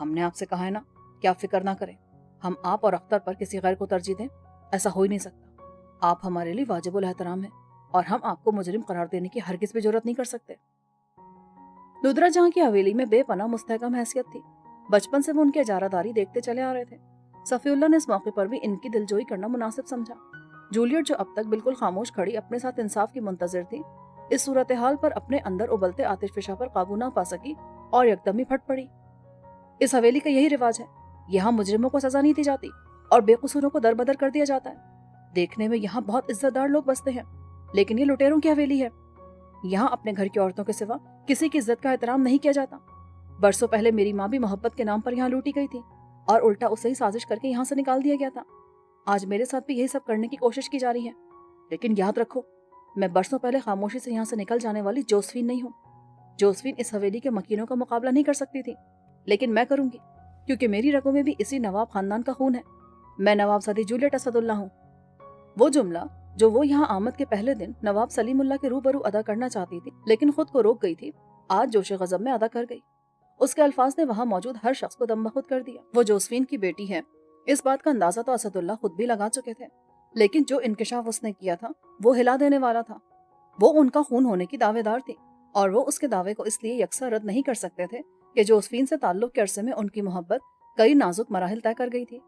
ہم نے آپ سے کہا ہے نا کہ آپ فکر نہ کریں، ہم آپ اور اختر پر کسی غیر کو ترجیح دیں، ایسا ہو ہی نہیں سکتا۔ آپ ہمارے لیے واجب الاحترام ہیں اور ہم آپ کو مجرم قرار دینے کی ہرگز بھی جرات نہیں کر سکتے۔ ندرت جہاں کی حویلی میں بے پناہ مستحکم حیثیت تھی، بچپن سے وہ ان کی اجارہ داری دیکھتے چلے آ رہے تھے۔ صفی اللہ نے اس موقع پر بھی ان کی دلجوئی کرنا مناسب سمجھا۔ جولیٹ جو اب تک بالکل خاموش کھڑی اپنے ساتھ انصاف کی منتظر تھی، اس صورتحال پر اپنے اندر ابلتے آتش فشاں پر قابو نہ پا سکی اور یکدم ہی پھٹ پڑی۔ اس حویلی کا یہی رواج ہے، یہاں مجرموں کو سزا نہیں دی جاتی اور بے قصوروں کو در بدر کر دیا جاتا ہے۔ دیکھنے میں یہاں بہت عزت دار لوگ بستے ہیں، لیکن یہ لٹیروں کی حویلی ہے۔ یہاں اپنے گھر کی عورتوں کے سوا کسی کی عزت کا احترام نہیں کیا جاتا۔ برسوں پہلے میری ماں بھی محبت کے نام پر یہاں لوٹی گئی تھی اور الٹا اسے ہی سازش کر کے یہاں سے نکال دیا گیا تھا۔ آج میرے ساتھ بھی یہی سب کرنے کی کوشش کی جا رہی ہے، لیکن یاد رکھو، میں برسوں پہلے خاموشی سے یہاں سے نکل جانے والی جوزفین نہیں ہوں۔ جوزفین اس حویلی کے مکینوں کا مقابلہ نہیں کر سکتی تھی، لیکن میں کروں گی، کیونکہ میری رگوں میں بھی اسی نواب خاندان کا خون ہے۔ میں نواب زادی جولیٹ اسد اللہ ہوں۔ وہ جملہ جو وہ یہاں آمد کے پہلے دن نواب سلیم اللہ کے روبرو ادا کرنا چاہتی تھی لیکن خود کو روک گئی تھی، آج جوش غضب میں ادا کر گئی۔ اس کے الفاظ نے وہاں موجود ہر شخص کو دم بخود کر دیا۔ وہ جوزفین کی بیٹی ہے، اس بات کا اندازہ تو اسد اللہ خود بھی لگا چکے تھے، لیکن جو انکشاف اس نے کیا تھا وہ ہلا دینے والا تھا۔ وہ ان کا خون ہونے کی دعوے دار تھی اور وہ اس کے دعوے کو اس لیے یکساں رد نہیں کر سکتے تھے کہ جوزفین سے تعلق کے عرصے میں ان کی محبت کئی نازک مراحل طے کر گئی تھی۔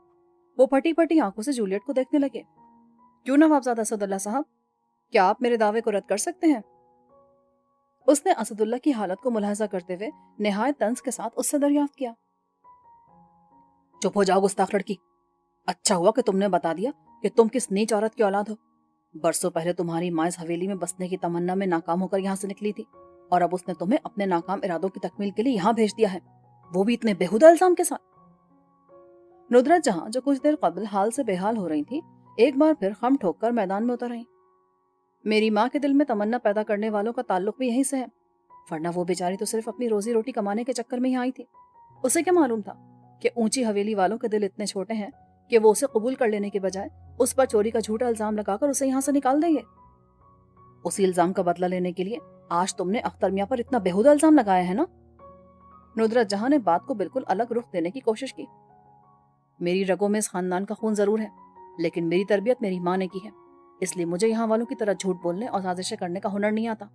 وہ پھٹی پھٹی آنکھوں سے جولیٹ کو دیکھنے لگے۔ کیوں نوابزادہ اسد اللہ صاحب، کیا آپ میرے دعوے کو رد کر سکتے ہیں؟ اس نے اسد اللہ کی حالت کو ملاحظہ کرتے ہوئے نہایت طنز کے ساتھ اس سے دریافت کیا۔ چپ ہو جاؤ گستاخ لڑکی، اچھا ہوا کہ تم نے بتا دیا کہ تم کس نیچ عورت کی اولاد ہو۔ برسوں پہلے تمہاری ماں اس حویلی میں بسنے کی تمنا میں ناکام ہو کر یہاں سے نکلی تھی اور اب اس نے تمہیں اپنے ناکام ارادوں کی تکمیل کے لیے یہاں بھیج دیا ہے، وہ بھی اتنے بےہودہ الزام کے ساتھ۔ ندرت جہاں جو کچھ دیر قبل حال سے بے حال ہو رہی تھی، ایک بار پھر خم ٹھوک کر میدان میں اتر رہی۔ میری ماں کے دل میں تمنا پیدا کرنے والوں کا تعلق بھی یہیں سے ہے، ورنہ وہ بیچاری تو صرف اپنی روزی روٹی کمانے کے چکر میں ہی آئی تھی۔ اسے کیا معلوم تھا کہ اونچی حویلی والوں کے دل اتنے چھوٹے ہیں کہ وہ اسے قبول کر لینے کے بجائے اس پر چوری کا جھوٹا الزام لگا کر اسے یہاں سے نکال دیں گے۔ اسی الزام کا بدلہ لینے کے لیے آج تم نے اختر میاں پر اتنا بےہودہ الزام لگایا ہے نا؟ ندرت جہاں نے بات کو بالکل الگ رخ دینے کی کوشش کی۔ میری رگوں میں اس خاندان کا خون ضرور ہے، لیکن میری تربیت میری ماں نے کی ہے، اس لیے مجھے یہاں والوں کی طرح جھوٹ بولنے اور سازشیں کرنے کا ہنر نہیں آتا۔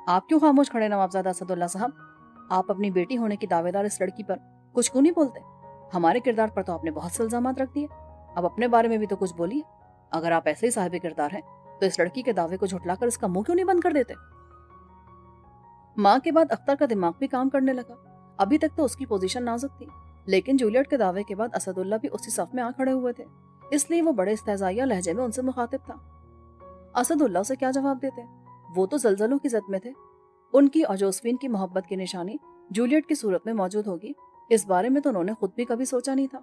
آپ کیوں خاموش کھڑے نوابزادہ اسد اللہ صاحب؟ آپ اپنی بیٹی ہونے کی دعوے دار اس لڑکی پر کچھ کیوں نہیں بولتے؟ ہمارے کردار پر تو آپ نے بہت سے الزامات رکھ دیے، اب اپنے بارے میں بھی تو کچھ بولیے۔ اگر آپ ایسے ہی صاحب کردار ہیں تو اس لڑکی کے دعوے کو جھٹلا کر اس کا منہ کیوں نہیں بند کر دیتے؟ ماں کے بعد اختر کا دماغ بھی کام کرنے لگا۔ ابھی تک تو اس کی پوزیشن نازک تھی، لیکن جولیٹ کے دعوے کے بعد اسد اللہ بھی اسی صف میں آ کھڑے ہوئے تھے، اس لیے وہ بڑے استہزائیہ لہجے میں ان سے مخاطب تھا۔ اسد اللہ سے کیا جواب دیتے؟ وہ تو زلزلوں کی زد میں تھے۔ ان کی اور جوزفین کی محبت کی نشانی جولیٹ کی صورت میں موجود ہوگی، اس بارے میں تو انہوں نے خود بھی کبھی سوچا نہیں تھا۔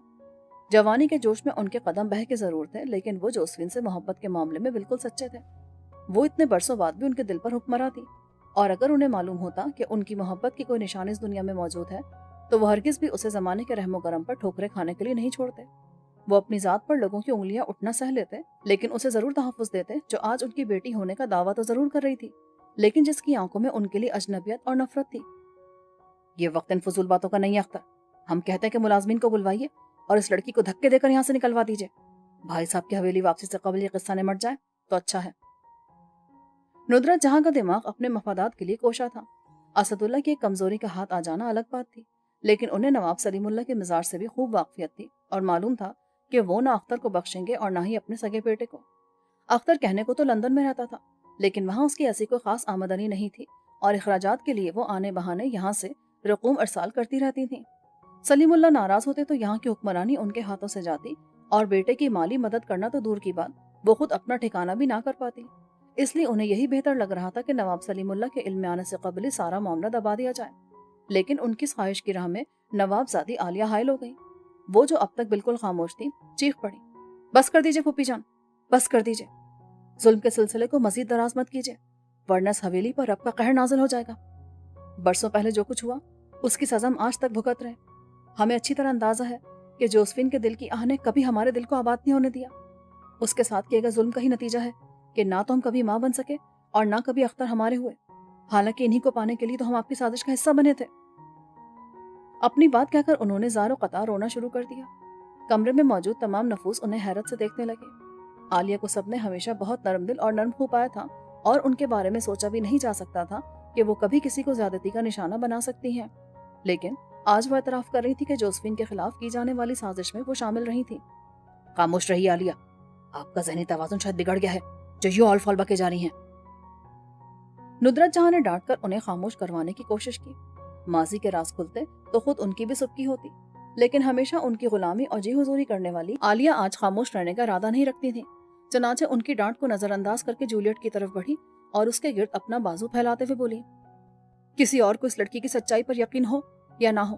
جوانی کے جوش میں ان کے قدم بہہ کے ضرور تھے، لیکن وہ جوزفین سے محبت کے معاملے میں بالکل سچے تھے۔ وہ اتنے برسوں بعد بھی ان کے دل پر حکمراں تھی، اور اگر انہیں معلوم ہوتا کہ ان کی محبت کی کوئی نشانی اس دنیا میں موجود ہے تو وہ ہرگز بھی اسے زمانے کے رحم و کرم پر ٹھوکریں کھانے کے لیے نہیں چھوڑتے۔ وہ اپنی ذات پر لوگوں کی انگلیاں اٹھنا سہ لیتے، لیکن اسے ضرور تحفظ دیتے جو آج ان کی بیٹی ہونے کا دعویٰ تو ضرور کر رہی تھی، لیکن جس کی آنکھوں میں ان کے لیے اجنبیت اور نفرت تھی۔ یہ وقت ان فضول باتوں کا نہیں اختر، ہم کہتے ہیں کہ ملازمین کو بلوائیے اور اس لڑکی کو دھکے دے کر یہاں سے نکلوا دیجیے۔ بھائی صاحب کی حویلی واپسی سے قبل یہ قصہ نمٹ جائے تو اچھا ہے۔ ندرت جہاں کا دماغ اپنے مفادات کے لیے کوشاں تھا۔ اسد اللہ کی ایک کمزوری کا ہاتھ آ جانا الگ بات تھی، لیکن انہیں نواب سلیم اللہ کے مزاج سے بھی خوب واقفیت تھی اور معلوم تھا کہ وہ نہ اختر کو بخشیں گے اور نہ ہی اپنے سگے بیٹے کو۔ اختر کہنے کو تو لندن میں رہتا تھا، لیکن وہاں اس کی ایسی کوئی خاص آمدنی نہیں تھی اور اخراجات کے لیے وہ آنے بہانے یہاں سے رقوم ارسال کرتی رہتی تھیں۔ سلیم اللہ ناراض ہوتے تو یہاں کی حکمرانی ان کے ہاتھوں سے جاتی اور بیٹے کی مالی مدد کرنا تو دور کی بات، وہ خود اپنا ٹھکانہ بھی نہ کر پاتی۔ اس لیے انہیں یہی بہتر لگ رہا تھا کہ نواب سلیم اللہ کے علم میں آنے سے قبل ہی سارا معاملہ دبا دیا جائے، لیکن ان کی خواہش کی راہ میں نواب زادی عالیہ حائل ہو گئی۔ وہ جو اب تک بالکل خاموش تھی، چیخ پڑی، بس کر دیجئے پھوپھی جان، بس کر دیجئے، ظلم کے سلسلے کو مزید دراز مت کیجئے، ورنہ اس حویلی پر رب کا قہر نازل ہو جائے گا۔ برسوں پہلے جو کچھ ہوا اس کی سزا ہم آج تک بھگت رہے۔ ہمیں اچھی طرح اندازہ ہے کہ جوزفین کے دل کی آہ نے کبھی ہمارے دل کو آباد نہیں ہونے دیا۔ اس کے ساتھ کیے گئے ظلم کا ہی نتیجہ ہے کہ نہ تو ہم کبھی ماں بن سکے اور نہ کبھی اختر ہمارے ہوئے، حالانکہ انہی کو پانے کے لیے تو ہم آپ کی سازش کا حصہ بنے تھے۔ اپنی بات کہہ کر انہوں نے زار و قطع رونا شروع کر دیا۔ کمرے میں موجود تمام نفوس انہیں حیرت سے دیکھنے لگے۔ عالیہ کو سب نے ہمیشہ بہت نرم دل اور نرم خو پایا تھا اور ان کے بارے میں سوچا بھی نہیں جا سکتا تھا کہ وہ کبھی کسی کو زیادتی کا نشانہ بنا سکتی ہیں، لیکن آج وہ اعتراف کر رہی تھی کہ جوزفین کے خلاف کی جانے والی سازش میں وہ شامل رہی تھی۔ خاموش رہی عالیہ، آپ کا ذہنی توازن شاید بگڑ گیا ہے جو یوں آل فال بکے جا رہی ہیں۔ ندرت جہاں نے ڈانٹ کر انہیں خاموش کروانے کی کوشش کی۔ ماضی کے راز کھلتے تو خود ان کی بھی سبکی ہوتی، لیکن ہمیشہ ان کی غلامی اور جی حضوری کرنے والی عالیہ آج خاموش رہنے کا ارادہ نہیں رکھتی تھی۔ چنانچہ ان کی ڈانٹ کو نظر انداز کر کے جولیٹ کی طرف بڑھی اور اس کے گرد اپنا بازو پھیلاتے ہوئے بولی، کسی اور کو اس لڑکی کی سچائی پر یقین ہو یا نہ ہو،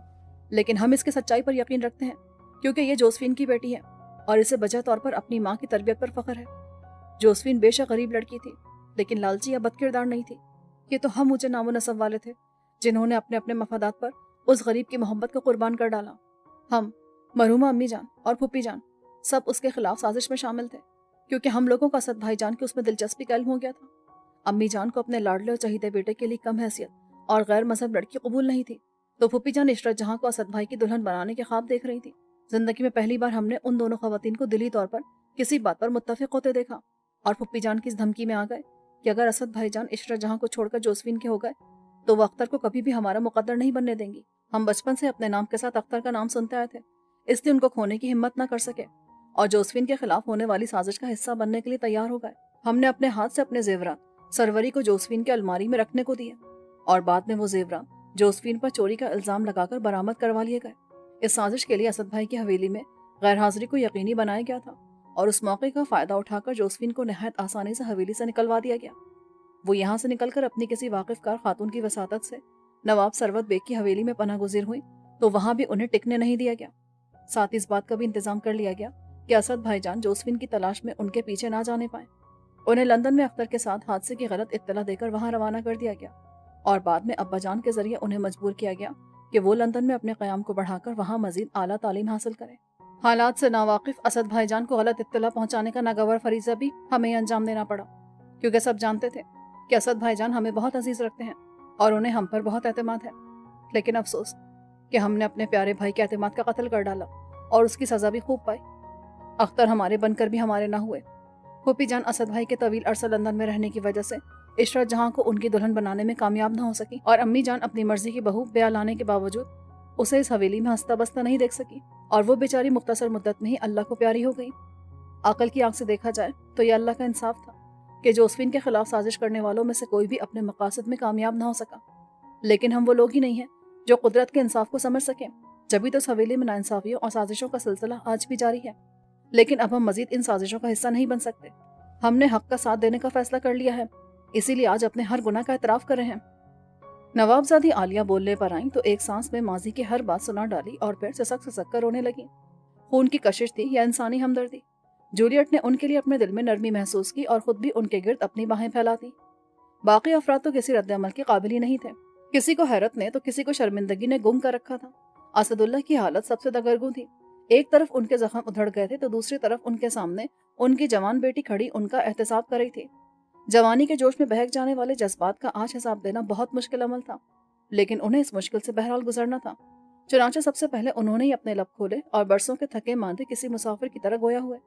لیکن ہم اس کی سچائی پر یقین رکھتے ہیں کیونکہ یہ جوزفین کی بیٹی ہے اور اسے بجا طور پر اپنی ماں کی تربیت پر فخر ہے۔ جوزفین بے شک غریب لڑکی تھی، لیکن لالچی یا بد کردار نہیں تھی۔ یہ تو ہم اونچے نام و نسب والے تھے جنہوں نے اپنے اپنے مفادات پر اس غریب کی محبت کو قربان کر ڈالا۔ ہم، مرحومہ امی جان اور پھوپھی جان، سب اس کے خلاف سازش میں شامل تھے کیونکہ ہم لوگوں کا اسد بھائی جان کی اس میں دلچسپی کا علم ہو گیا تھا۔ امی جان کو اپنے لاڈلے اور چہیتے بیٹے کے لیے کم حیثیت اور غیر مذہب لڑکی قبول نہیں تھی، تو پھوپھی جان عشرت جہاں کو اسد بھائی کی دلہن بنانے کے خواب دیکھ رہی تھی۔ زندگی میں پہلی بار ہم نے ان دونوں خواتین کو دلی طور پر کسی بات پر متفق ہوتے دیکھا، اور پھوپھی جان کی اس دھمکی میں آ گئے کہ اگر اسد بھائی جان عشرت جہاں کو چھوڑ کر جوزفین کے ہو گئے تو وہ اختر کو کبھی بھی ہمارا مقدر نہیں بننے دیں گی۔ ہم بچپن سے اپنے نام کے ساتھ اختر کا نام سنتے آئے تھے، اس لیے ان کو کھونے کی ہمت نہ کر سکے اور جوزفین کے خلاف ہونے والی سازش کا حصہ بننے کے لیے تیار ہو گئے۔ ہم نے اپنے ہاتھ سے اپنے زیورات سروری کو جوزفین کے الماری میں رکھنے کو دیے اور بعد میں وہ زیورات جوزفین پر چوری کا الزام لگا کر برآمد کروا لیے گئے۔ اس سازش کے لیے اسد بھائی کی حویلی میں غیر حاضری کو یقینی بنایا گیا تھا اور اس موقع کا فائدہ اٹھا کر جوزفین کو نہایت آسانی سے حویلی سے نکلوا دیا گیا۔ وہ یہاں سے نکل کر اپنی کسی واقف کار خاتون کی وساطت سے نواب ثروت بیگ کی حویلی میں پناہ گزیر ہوئی تو وہاں بھی انہیں ٹکنے نہیں دیا گیا۔ ساتھ اس بات کا بھی انتظام کر لیا گیا کہ اسد بھائی جان جوزفین کی تلاش میں ان کے پیچھے نہ جانے پائیں۔ انہیں لندن میں اختر کے ساتھ حادثے کی غلط اطلاع دے کر وہاں روانہ کر دیا گیا اور بعد میں ابا جان کے ذریعے انہیں مجبور کیا گیا کہ وہ لندن میں اپنے قیام کو بڑھا کر وہاں مزید اعلیٰ تعلیم حاصل کریں۔ حالات سے ناواقف اسد بھائی جان کو غلط اطلاع پہنچانے کا ناگوار فریضہ بھی ہمیں انجام دینا پڑا، کیونکہ سب جانتے تھے کہ اسد بھائی جان ہمیں بہت عزیز رکھتے ہیں اور انہیں ہم پر بہت اعتماد ہے، لیکن افسوس کہ ہم نے اپنے پیارے بھائی کے اعتماد کا قتل کر ڈالا اور اس کی سزا بھی خوب پائی۔ اختر ہمارے بن کر بھی ہمارے نہ ہوئے۔ پھوپھی جان اسد بھائی کے طویل عرصہ لندن میں رہنے کی وجہ سے عشرت جہاں کو ان کی دلہن بنانے میں کامیاب نہ ہو سکی اور امی جان اپنی مرضی کی بہو بیاہ لانے کے باوجود اسے اس حویلی میں ہنستا بستا نہیں دیکھ سکی اور وہ بیچاری مختصر مدت میں ہی اللہ کو پیاری ہو گئی۔ عقل کی آنکھ سے دیکھا جائے تو یہ اللہ کا انصاف تھا کہ جوزفین کے خلاف سازش کرنے والوں میں سے کوئی بھی اپنے مقاصد میں کامیاب نہ ہو سکا، لیکن ہم وہ لوگ ہی نہیں ہیں جو قدرت کے انصاف کو سمجھ سکیں، جبھی تو اس حویلی میں ناانصافیوں اور سازشوں کا سلسلہ آج بھی جاری ہے۔ لیکن اب ہم مزید ان سازشوں کا حصہ نہیں بن سکتے۔ ہم نے حق کا ساتھ دینے کا فیصلہ کر لیا ہے، اسی لیے آج اپنے ہر گناہ کا اعتراف کر رہے ہیں۔ نوابزادی عالیہ بولنے پر آئیں تو ایک سانس میں ماضی کی ہر بات سنا ڈالی اور پھر سسک کر رونے لگی۔ خون کی کشش تھی یا انسانی ہمدردی؟ جولیٹ نے ان کے لیے اپنے دل میں نرمی محسوس کی اور خود بھی ان کے گرد اپنی باہیں پھیلاتی۔ باقی افراد تو کسی رد عمل کے قابل ہی نہیں تھے، کسی کو حیرت نے تو کسی کو شرمندگی نے گم کر رکھا تھا۔ اسد اللہ کی حالت سب سے دگرگوں تھی۔ ایک طرف ان کے زخم ادھڑ گئے تھے تو دوسری طرف ان کے سامنے ان کی جوان بیٹی کھڑی ان کا احتساب کر رہی تھی۔ جوانی کے جوش میں بہک جانے والے جذبات کا آج حساب دینا بہت مشکل عمل تھا، لیکن انہیں اس مشکل سے بہرحال گزرنا تھا۔ چنانچہ سب سے پہلے انہوں نے ہی اپنے لب کھولے اور برسوں کے تھکے ماندے کسی مسافر کی طرح گویا ہوئے۔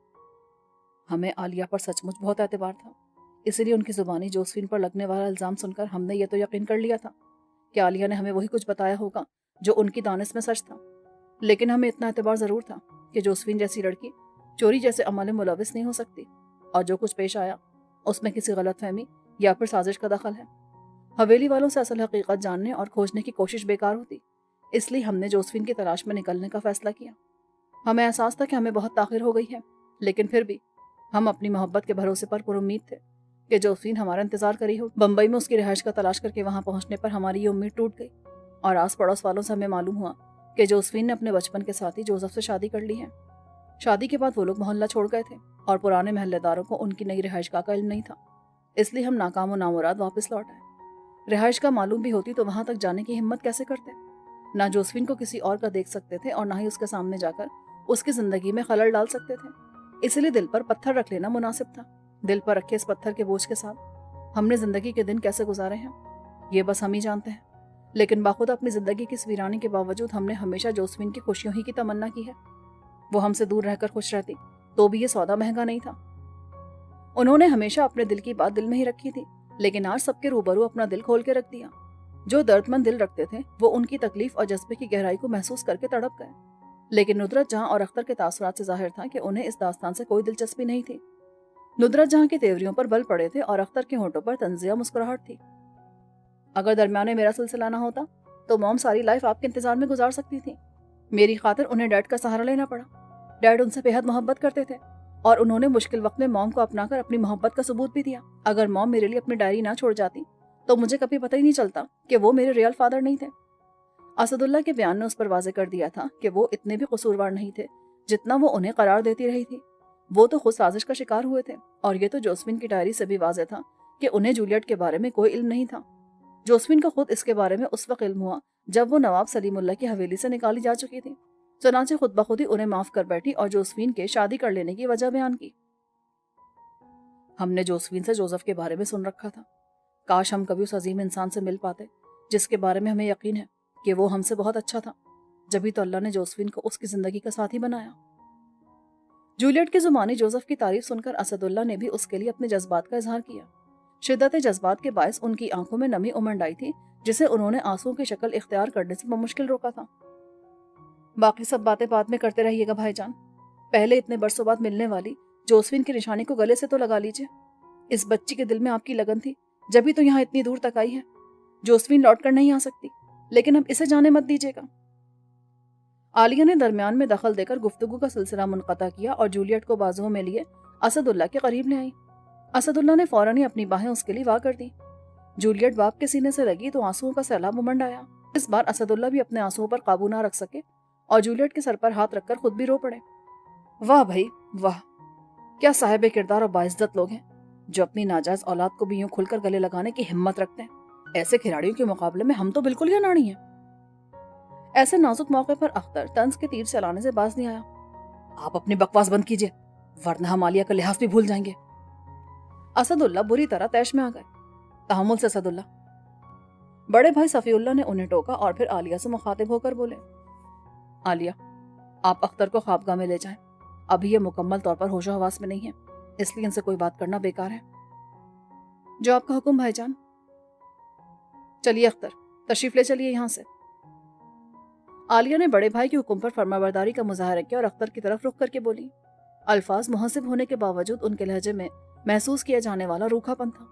ہمیں عالیہ پر سچ مچ بہت اعتبار تھا، اسی لیے ان کی زبانی جوزفین پر لگنے والا الزام سن کر ہم نے یہ تو یقین کر لیا تھا کہ عالیہ نے ہمیں وہی کچھ بتایا ہوگا جو ان کی دانش میں سچ تھا، لیکن ہمیں اتنا اعتبار ضرور تھا کہ جوزفین جیسی لڑکی چوری جیسے عمل میں ملوث نہیں ہو سکتی، اور جو کچھ پیش آیا اس میں کسی غلط فہمی یا پھر سازش کا دخل ہے۔ حویلی والوں سے اصل حقیقت جاننے اور کھوجنے کی کوشش بیکار ہوتی، اس لیے ہم نے جوزفین کی تلاش میں نکلنے کا فیصلہ کیا۔ ہمیں احساس تھا کہ ہمیں بہت تاخیر ہو گئی ہے، لیکن پھر بھی ہم اپنی محبت کے بھروسے پر پرامید تھے کہ جوزفین ہمارا انتظار کری ہو۔ بمبئی میں اس کی رہائش کا تلاش کر کے وہاں پہنچنے پر ہماری یہ امید ٹوٹ گئی اور آس پڑوس والوں سے ہمیں معلوم ہوا کہ جوزفین نے اپنے بچپن کے ساتھی جوزف سے شادی کر لی ہے۔ شادی کے بعد وہ لوگ محلہ چھوڑ گئے تھے اور پرانے محلے داروں کو ان کی نئی رہائش کا علم نہیں تھا، اس لیے ہم ناکام و نامراد واپس لوٹ آئے۔ رہائش کا معلوم بھی ہوتی تو وہاں تک جانے کی ہمت کیسے کرتے؟ نہ جوزفین کو کسی اور کا دیکھ سکتے تھے اور نہ ہی اس کے سامنے جا کر اس کی زندگی میں خلل ڈال سکتے تھے، اس لیے دل پر پتھر رکھ لینا مناسب تھا۔ دل پر رکھے اس پتھر کے بوجھ کے ساتھ ہم نے زندگی کے دن کیسے گزارے ہیں یہ بس ہم ہی جانتے ہیں۔ لیکن باخدا اپنی زندگی کی اس ویرانی کے باوجود ہم نے ہمیشہ جوسفین کی خوشیوں ہی کی تمنا کی ہے۔ وہ ہم سے دور رہ کر خوش رہتی تو بھی یہ سودا مہنگا نہیں تھا۔ انہوں نے ہمیشہ اپنے دل کی بات دل میں ہی رکھی تھی، لیکن آج سب کے روبرو اپنا دل کھول کے رکھ دیا۔ جو درد مند دل رکھتے تھے وہ ان کی تکلیف اور جذبے کی گہرائی کو محسوس کر کے تڑپ گئے، لیکن ندرت جہاں اور اختر کے تاثرات سے ظاہر تھا کہ انہیں اس داستان سے کوئی دلچسپی نہیں تھی۔ ندرت جہاں کی تیوریوں پر بل پڑے تھے اور اختر کے ہونٹوں پر طنزیہ مسکراہٹ تھی۔ اگر درمیانے میرا سلسلہ نہ ہوتا تو موم ساری لائف آپ کے انتظار میں گزار سکتی تھی۔ میری خاطر انہیں ڈیڈ کا سہارا لینا پڑا۔ ڈیڈ ان سے بے حد محبت کرتے تھے اور انہوں نے مشکل وقت میں موم کو اپنا کر اپنی محبت کا ثبوت بھی دیا۔ اگر موم میرے لیے اپنی ڈائری نہ چھوڑ جاتی تو مجھے کبھی پتہ ہی نہیں چلتا کہ وہ میرے ریئل فادر نہیں تھے۔ اسد اللہ کے بیان نے اس پر واضح کر دیا تھا کہ وہ اتنے بھی قصوروار نہیں تھے جتنا وہ انہیں قرار دیتی رہی تھی۔ وہ تو خود سازش کا شکار ہوئے تھے، اور یہ تو جوسفین کی ڈائری سے بھی واضح تھا کہ انہیں جولیٹ کے بارے میں کوئی علم نہیں تھا۔ جوسفین کو خود اس کے بارے میں اس وقت علم ہوا جب وہ نواب سلیم اللہ کی حویلی سے نکالی جا چکی تھی۔ چنانچہ خود بخود ہی انہیں معاف کر بیٹھی اور جوسفین کے شادی کر لینے کی وجہ بیان کی۔ ہم نے جوسفین سے جوزف کے بارے میں سن رکھا تھا۔ کاش ہم کبھی اس عظیم انسان سے مل پاتے جس کے بارے میں ہمیں یقین ہے کہ وہ ہم سے بہت اچھا تھا، جبھی تو اللہ نے جوسفین کو اس کی زندگی کا ساتھی بنایا۔ جولیٹ کی زبانی جوزف کی تعریف سن کر اسد اللہ نے بھی اس کے لیے اپنے جذبات کا اظہار کیا۔ شدت جذبات کے باعث ان کی آنکھوں میں نمی امنڈ آئی تھی جسے انہوں نے آنسوں کی شکل اختیار کرنے سے بمشکل روکا تھا۔ باقی سب باتیں بعد میں کرتے رہیے گا بھائی جان، پہلے اتنے برسوں بعد ملنے والی جوسفین کی نشانی کو گلے سے تو لگا لیجیے۔ اس بچی کے دل میں آپ کی لگن تھی جبھی تو یہاں اتنی دور تک آئی ہے۔ جوسفین لوٹ کر نہیں آ سکتی، لیکن اب اسے جانے مت دیجیے گا۔ عالیہ نے درمیان میں دخل دے کر گفتگو کا سلسلہ منقطع کیا اور جولیٹ کو بازوؤں میں لیے اسد اللہ کے قریب لے آئی۔ اسد اللہ نے فوراً ہی اپنی باہیں اس کے لیے وا کر دی۔ جولیٹ باپ کے سینے سے لگی تو آنسوؤں کا سیلاب امنڈ آیا۔ اس بار اسد اللہ بھی اپنے آنسوؤں پر قابو نہ رکھ سکے اور جولیٹ کے سر پر ہاتھ رکھ کر خود بھی رو پڑے۔ واہ بھائی واہ، کیا صاحب کردار اور باعزت لوگ ہیں جو اپنی ناجائز اولاد کو بھی یوں کھل کر گلے لگانے کی ہمت رکھتے ہیں۔ ایسے کھلاڑیوں کے مقابلے میں ہم تو بالکل ہی اناڑی ہیں۔ ایسے نازک موقع پر اختر طنز کے تیر چلانے سے باز نہیں آیا۔ آپ اپنی بکواس بند کیجیے ورنہ ہم عالیہ کا لحاظ بھی بھول جائیں گے۔ اسد اللہ بری طرح طیش میں آ گئے۔ تحمل سے اسد اللہ۔ بڑے بھائی صفی اللہ نے انہیں ٹوکا اور پھر عالیہ سے مخاطب ہو کر بولے، عالیہ آپ اختر کو خوابگاہ میں لے جائیں، ابھی یہ مکمل طور پر ہوش و حواس میں نہیں ہے، اس لیے ان سے کوئی بات کرنا بیکار ہے۔ جو آپ کا حکم بھائی جان۔ چلیے اختر تشریف لے چلیے یہاں سے۔ عالیہ نے بڑے بھائی کے حکم پر فرمانبرداری کا مظاہرہ کیا اور اختر کی طرف رخ کر کے بولی۔ الفاظ مہذب ہونے کے باوجود ان کے لہجے میں محسوس کیا جانے والا روکھا پن تھا۔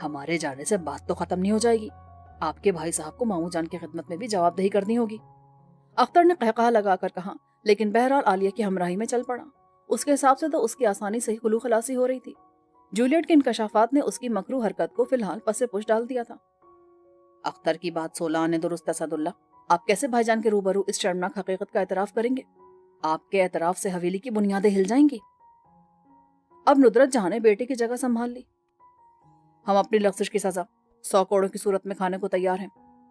ہمارے جانے سے بات تو ختم نہیں ہو جائے گی، آپ کے بھائی صاحب کو ماموں جان کی خدمت میں بھی جواب دہی کرنی ہوگی۔ اختر نے قہقہا لگا کر کہا، لیکن بہرحال عالیہ کی ہمراہی میں چل پڑا۔ اس کے حساب سے تو اس کی آسانی سے ہی خلو خلاصی ہو رہی تھی۔ جولیٹ کے انکشافات نے اس کی مکروہ حرکت کو فی الحال پسے پش ڈال دیا تھا۔ اختر کی بات 16 آنے درست اسد اللہ، آپ کیسے بھائی جان کے روبرو اس شرمناک حقیقت کا اعتراف کریں گے؟ آپ کے اعتراف سے حویلی کی بنیادیں ہل جائیں گی۔ اب ندرت جہاں نے بیٹے کی جگہ سنبھال لی۔ ہم اپنی لغزش کی سزا 100 کوڑوں کی صورت میں کھانے کو تیار ہیں،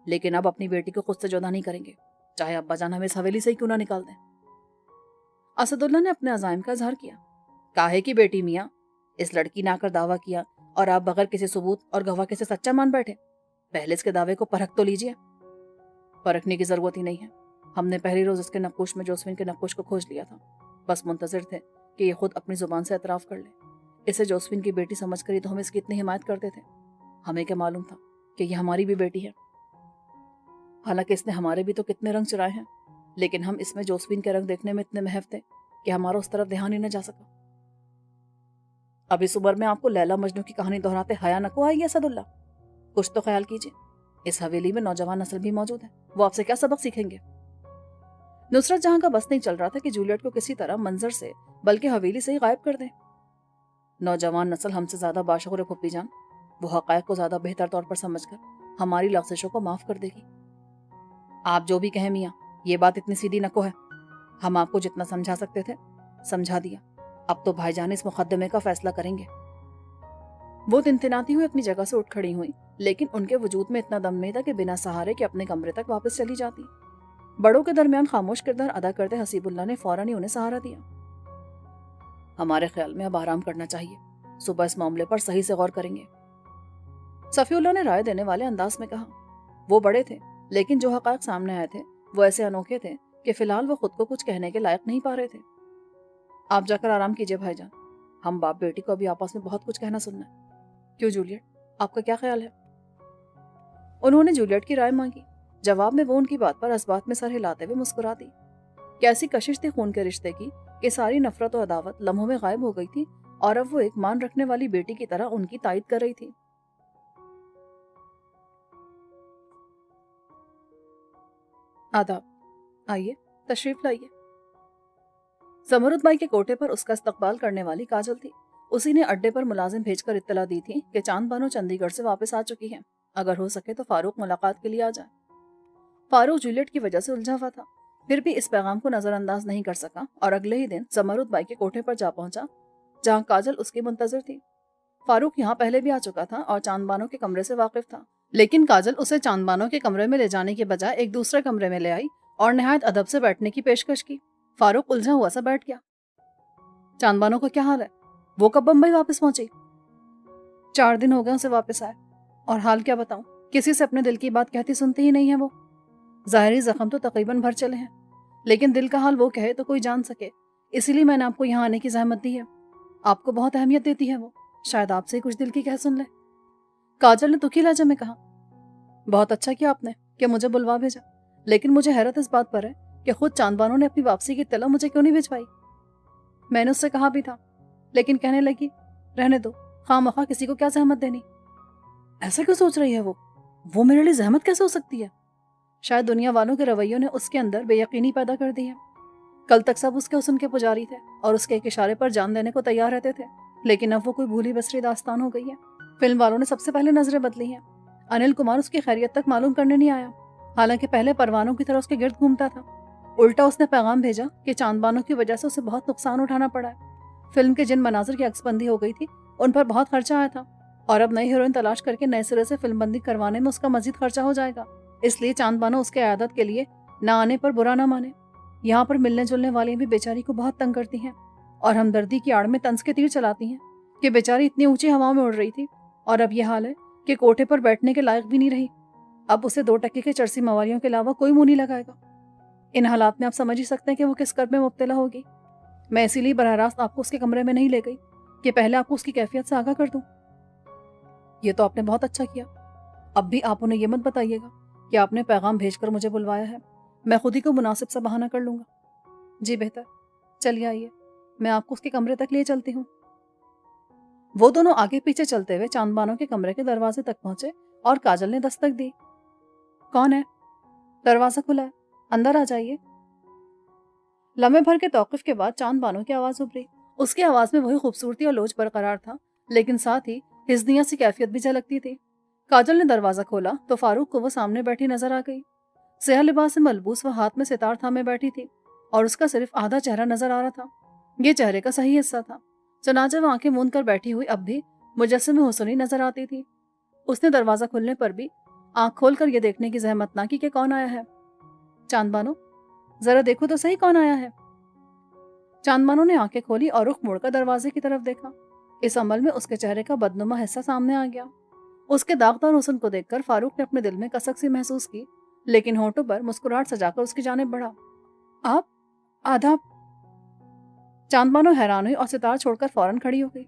لیکن اب اپنی بیٹی کو خود سے جدا نہیں کریں گے، چاہے ابا جان ہمیں اس حویلی سے ہی کیوں نہ نکال دیں۔ اسد اللہ نے اپنے عزائم کا اظہار کیا۔ کاہے کی بیٹی میاں؟ اس لڑکی نے آ کر دعویٰ کیا اور آپ بغیر کسی ثبوت اور گواہ کے سے سچا مان بیٹھے؟ پہلے اس کے دعوے کو پرکھ تو لیجیے۔ پرکھنے کی ضرورت ہی نہیں ہے، ہم نے پہلی روز اس کے نقوش میں جوسفین کے نقوش کو کھوج لیا تھا، بس منتظر تھے کہ یہ خود اپنی زبان سے اعتراف کر لے۔ اسے جوسفین کی بیٹی سمجھ کر ہی تو ہم اس کی اتنی حمایت کرتے تھے، ہمیں کیا معلوم تھا کہ یہ ہماری بھی بیٹی ہے۔ حالانکہ اس نے ہمارے بھی تو کتنے رنگ چرائے ہیں، لیکن ہم اس میں جوسفین کے رنگ دیکھنے میں اتنے محو تھے کہ ہمارا اس طرف دھیان ہی نہ جا سکا۔ اب اس عمر میں آپ کو لیلا مجنو کی کہانی دہراتے حیا نہ کو آئی ہے اسد اللہ؟ کچھ تو خیال کیجیے، اس حویلی میں نوجوان نسل بھی موجود ہے، وہ آپ سے کیا سبق سیکھیں گے؟ نصرت جہاں کا بس نہیں چل رہا تھا کہ جولیٹ کو کسی طرح منظر سے بلکہ حویلی سے ہی غائب کر دیں۔ نوجوان نسل ہم سے زیادہ باشعور ہے پھپھی جان، وہ حقائق کو زیادہ بہتر طور پر سمجھ کر ہماری لغزشوں کو معاف کر دے گی۔ آپ جو بھی کہیں میاں، یہ بات اتنی سیدھی نکو ہے، ہم آپ کو جتنا سمجھا سکتے تھے سمجھا دیا، اب تو بھائی جان اس مقدمے کا فیصلہ کریں گے۔ وہ تنتناتی ہوئی اپنی جگہ سے اٹھ کھڑی ہوئی، لیکن ان کے وجود میں اتنا دم نہیں تھا کہ بنا سہارے کے اپنے کمرے تک واپس چلی جاتی۔ بڑوں کے درمیان خاموش کردار ادا کرتے حسیب اللہ نے فوراً ہی انہیں سہارا دیا۔ ہمارے خیال میں اب آرام کرنا چاہیے، صبح اس معاملے پر صحیح سے غور کریں گے۔ صفی اللہ نے رائے دینے والے انداز میں کہا۔ وہ بڑے تھے لیکن جو حقائق سامنے آئے تھے وہ ایسے انوکھے تھے کہ فی الحال وہ خود کو کچھ کہنے کے لائق نہیں پا رہے تھے۔ آپ جا کر آرام کیجئے بھائی جان، ہم باپ بیٹی کو ابھی آپس میں بہت کچھ کہنا سننا ہے۔ کیوں جولیٹ، آپ کا کیا خیال ہے؟ انہوں نے جولیٹ کی رائے مانگی۔ جواب میں وہ ان کی بات پر اسبات میں سر ہلاتے ہوئے مسکرا دی۔ کیسی کشش تھی خون کے رشتے کی کہ ساری نفرت و عداوت لمحوں میں غائب ہو گئی تھی اور اب وہ ایک مان رکھنے والی بیٹی کی طرح ان کی تائید کر رہی تھی۔ آداب، آئیے تشریف لائیے۔ زمرد بائی کے کوٹھے پر اس کا استقبال کرنے والی کاجل تھی۔ اسی نے اڈے پر ملازم بھیج کر اطلاع دی تھی کہ چاند بانو چنڈی گڑھ سے واپس آ چکی ہے، اگر ہو سکے تو فاروق ملاقات کے لیے آ جائے۔ فاروق جولیٹ کی وجہ سے الجھا ہوا تھا، پھر بھی اس پیغام کو نظر انداز نہیں کر سکا اور اگلے ہی دن زمرد بائی کے کوٹھے پر جا پہنچا جہاں کاجل اس کی منتظر تھی۔ فاروق یہاں پہلے بھی آ چکا تھا اور چاند بانو کے کمرے سے واقف تھا، لیکن کاجل اسے چاند بانو کے کمرے میں لے جانے کے بجائے ایک دوسرے کمرے میں لے آئی اور نہایت ادب سے بیٹھنے کی پیشکش کی۔ فاروق الجھا ہوا سا بیٹھ گیا۔ چاند بانو کا کیا حال ہے؟ وہ کب بمبئی واپس پہنچی؟ 4 دن ہو گئے اسے واپس آئے، اور حال کیا بتاؤں، کسی سے اپنے دل کی بات کہتی سنتی ہی نہیں ہے وہ۔ ظاہری زخم تو تقریباً بھر چلے ہیں، لیکن دل کا حال وہ کہے تو کوئی جان سکے، اسی لیے میں نے آپ کو یہاں آنے کی زحمت دی ہے۔ آپ کو بہت اہمیت دیتی ہے وہ، شاید آپ سے کچھ دل کی کہہ سن لے۔ کاجل نے دکھی لہجے میں کہا۔ بہت اچھا کیا آپ نے کہ مجھے بلوا بھیجا، لیکن مجھے حیرت اس بات پر ہے کہ خود چاند بانو نے اپنی واپسی کی اطلاع مجھے کیوں نہیں بھجوائی؟ میں نے اس سے کہا بھی تھا، لیکن کہنے لگی رہنے دو، خواہ مخواہ کسی کو کیا زحمت دینی۔ ایسا کیوں سوچ رہی ہے وہ میرے لیے زحمت کیسے ہو سکتی ہے؟ شاید دنیا والوں کے رویوں نے اس کے اندر بے یقینی پیدا کر دی ہے۔ کل تک سب اس کے حسن کے پجاری تھے اور اس کے ایک اشارے پر جان دینے کو تیار رہتے تھے، لیکن اب وہ کوئی بھولی بسری داستان ہو گئی ہے۔ فلم والوں نے سب سے پہلے نظریں بدلی ہیں۔ انل کمار اس کی خیریت تک معلوم کرنے نہیں آیا، حالانکہ پہلے پروانوں کی طرح اس کے گرد گھومتا تھا۔ الٹا اس نے پیغام بھیجا کہ چاند بانو کی وجہ سے اسے بہت نقصان اٹھانا پڑا ہے۔ فلم کے جن مناظر کی عکس بندی ہو گئی تھی ان پر بہت خرچہ آیا تھا، اور اب نئی ہیروئن تلاش کر کے نئے سرے سے فلم بندی کروانے میں اس کا مزید خرچہ ہو جائے گا۔ اس لیے چاند بانو اس کے عیادت کے لیے نہ آنے پر برا نہ مانے۔ یہاں پر ملنے جلنے والی بھی بیچاری کو بہت تنگ کرتی ہیں اور ہمدردی کی آڑ میں طنز کے تیر چلاتی ہیں کہ بیچاری اتنی اونچی ہواؤں میں اڑ رہی تھی اور اب یہ حال ہے کہ کوٹھے پر بیٹھنے کے لائق بھی نہیں رہی۔ اب اسے 2 ٹکے کے چرسی موالیوں کے علاوہ کوئی منہ نہیں لگائے گا۔ ان حالات میں آپ سمجھ ہی سکتے ہیں کہ وہ کس کرب میں مبتلا ہوگی۔ میں اسی لیے براہ راست آپ کو اس کے کمرے میں نہیں لے گئی کہ پہلے آپ کو اس کی کیفیت سے آگاہ کر دوں۔ یہ تو آپ نے بہت اچھا کیا۔ اب بھی آپ انہیں یہ مت بتائیے گا کہ آپ نے پیغام بھیج کر مجھے بلوایا ہے، میں خود ہی کو مناسب سا بہانہ کر لوں گا۔ جی بہتر، چلیے آئیے، میں آپ کو اس کے کمرے تک لے چلتی ہوں۔ وہ دونوں آگے پیچھے چلتے ہوئے چاند بانو کے کمرے کے دروازے تک پہنچے اور کاجل نے دستک دی۔ کون ہے؟ دروازہ کھلا ہے، اندر آ جائیے۔ لمحے بھر کے توقف کے بعد چاند بانو کی آواز ابھری۔ اس کی آواز میں وہی خوبصورتی اور لوچ برقرار تھا، لیکن ساتھ ہی ہزنیاں سی کیفیت بھی جھلکتی تھی۔ کاجل نے دروازہ کھولا تو فاروق کو وہ سامنے بیٹھی نظر آ گئی۔ سیاہ لباس سے ملبوس وہ ہاتھ میں ستار تھامے بیٹھی تھی اور اس کا صرف آدھا چہرہ نظر آ رہا تھا۔ یہ چہرے کا صحیح حصہ تھا، چنانچہ وہ آنکھیں موند کر بیٹھی ہوئی اب بھی مجسم حسنی نظر آتی تھی۔ اس نے دروازہ کھلنے پر بھی آنکھ کھول کر یہ دیکھنے کی زحمت نہ کی کہ کون آیا ہے۔ چاند بانو، ذرا دیکھو تو صحیح کون آیا ہے۔ چاند بانو نے آنکھیں کھولی اور رخ موڑ کر دروازے کی طرف دیکھا۔ اس عمل میں اس کے چہرے کا بدنما حصہ سامنے آ گیا۔ اس کے داغدار حسن کو دیکھ کر فاروق نے اپنے دل میں کسک سی محسوس کی، لیکن ہونٹوں پر مسکراہٹ سجا کر اس کی جانب بڑھا۔ آپ آداب۔ چاند بانو حیران ہوئی اور ستار چھوڑ کر فوراً کھڑی ہو گئی۔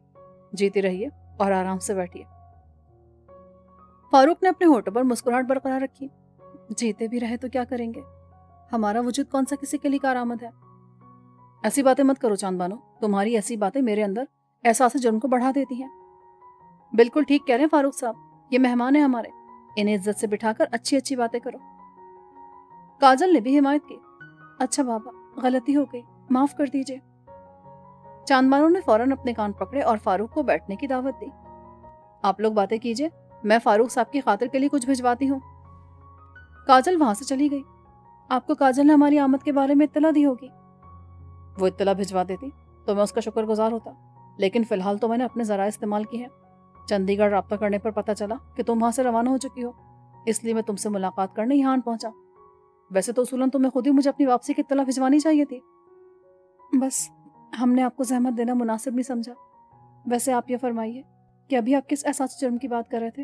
جیتی رہیے اور آرام سے بیٹھیے۔ فاروق نے اپنے ہونٹوں پر مسکراہٹ برقرار رکھی۔ جیتے بھی رہے تو کیا کریں گے، ہمارا وجود کون سا کسی کے لیے کارآمد ہے۔ ایسی باتیں مت کرو چاند بانو، تمہاری ایسی باتیں میرے اندر احساس جرم کو بڑھا دیتی ہیں۔ بالکل ٹھیک کہہ رہے ہیں فاروق صاحب، یہ مہمان ہیں ہمارے، انہیں عزت سے بٹھا کر اچھی اچھی باتیں کرو۔ کاجل نے بھی حمایت کی۔ اچھا بابا، غلطی ہو گئی، معاف کر دیجیے۔ چاند بانو نے فوراً اپنے کان پکڑے اور فاروق کو بیٹھنے کی دعوت دی۔ آپ لوگ باتیں کیجیے، میں فاروق صاحب کی خاطر کے لیے کچھ بھجواتی ہوں۔ کاجل وہاں سے چلی گئی۔ آپ کو کاجل نے ہماری آمد کے بارے میں اطلاع دی ہوگی۔ وہ اطلاع بھجوا دیتی تو میں اس کا شکر گزار ہوتا، لیکن فی الحال تو میں نے اپنے ذرائع استعمال کی ہیں۔ چنڈی گڑھ رابطہ کرنے پر پتہ چلا کہ تم وہاں سے روانہ ہو چکی ہو، اس لیے میں تم سے ملاقات کرنے یہاں پہنچا۔ ویسے تو اصولاً تمہیں خود ہی مجھے اپنی واپسی کی اطلاع بھجوانی چاہیے تھی، بس ہم نے آپ کو زحمت دینا مناسب نہیں سمجھا۔ ویسے آپ یہ فرمائیے کہ ابھی آپ کس احساس جرم کی بات کر رہے تھے؟